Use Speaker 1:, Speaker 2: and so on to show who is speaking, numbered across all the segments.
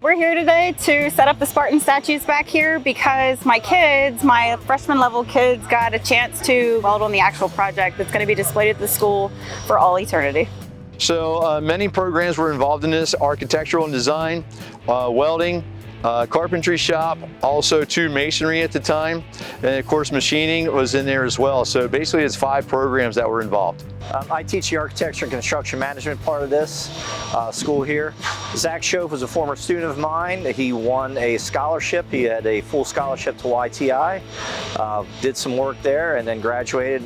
Speaker 1: We're here today to set up the Spartan statues back here because my kids, my freshman level kids, got a chance to weld on the actual project that's going to be displayed at the school for all eternity.
Speaker 2: So many programs were involved in this: architectural and design, welding, carpentry shop, also too masonry at the time, and of course machining was in there as well. So basically it's 5 programs that were involved.
Speaker 3: I teach the architecture and construction management part of this school here. Zach Schoaf was a former student of mine. He won a scholarship. He had a full scholarship to YTI, did some work there, and then graduated,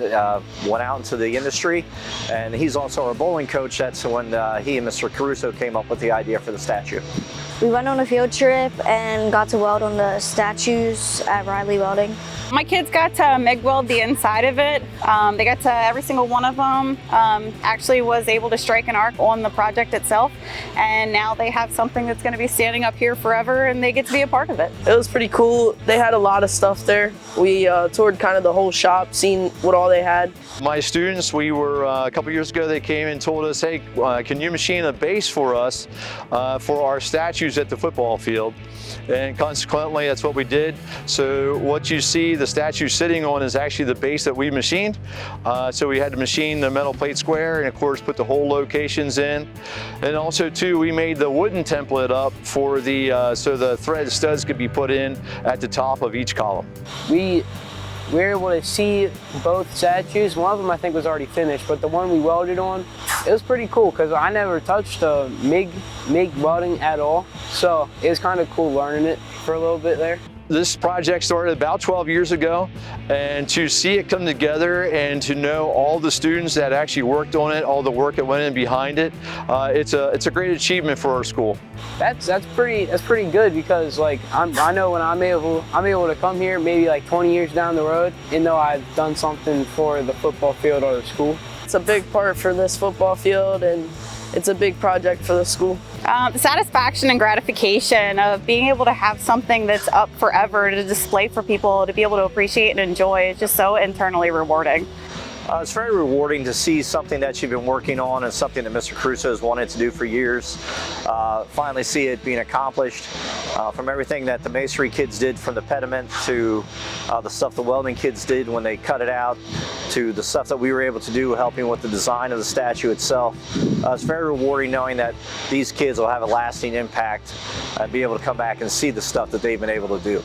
Speaker 3: went out into the industry. And he's also our bowling coach. That's when he and Mr. Caruso came up with the idea for the statue.
Speaker 4: We went on a field trip and got to weld on the statues at Riley Welding.
Speaker 1: My kids got to MIG weld the inside of it. They got to every single one of them. Actually was able to strike an arc on the project itself, and now they have something that's going to be standing up here forever, and they get to be a part of it.
Speaker 5: It was pretty cool. They had a lot of stuff there. We toured kind of the whole shop, seen what all they had.
Speaker 2: My students, we were a couple years ago, they came and told us, hey, can you machine a base for us for our statues at the football field? And consequently, that's what we did. So what you see the statue sitting on is actually the base that we machined. So we had to machine the metal plate square and of course put the hole locations in. And also too, we made the wooden template up for the, so the thread studs could be put in at the top of each column.
Speaker 6: We were able to see both statues. One of them I think was already finished, but the one we welded on, it was pretty cool because I never touched MIG welding at all. So it was kind of cool learning it for a little bit there.
Speaker 2: This project started about 12 years ago, and to see it come together and to know all the students that actually worked on it, all the work that went in behind it, it's a great achievement for our school.
Speaker 6: That's pretty good because like I know when I'm able to come here maybe like 20 years down the road and know I've done something for the football field or the school.
Speaker 5: It's a big part for this football field, and it's a big project for the school.
Speaker 1: The satisfaction and gratification of being able to have something that's up forever to display for people to be able to appreciate and enjoy is just so internally rewarding.
Speaker 3: It's very rewarding to see something that you've been working on and something that Mr. Caruso has wanted to do for years, finally see it being accomplished. From everything that the masonry kids did, from the pediment to the stuff the welding kids did when they cut it out, to the stuff that we were able to do helping with the design of the statue itself. It's very rewarding knowing that these kids will have a lasting impact and be able to come back and see the stuff that they've been able to do.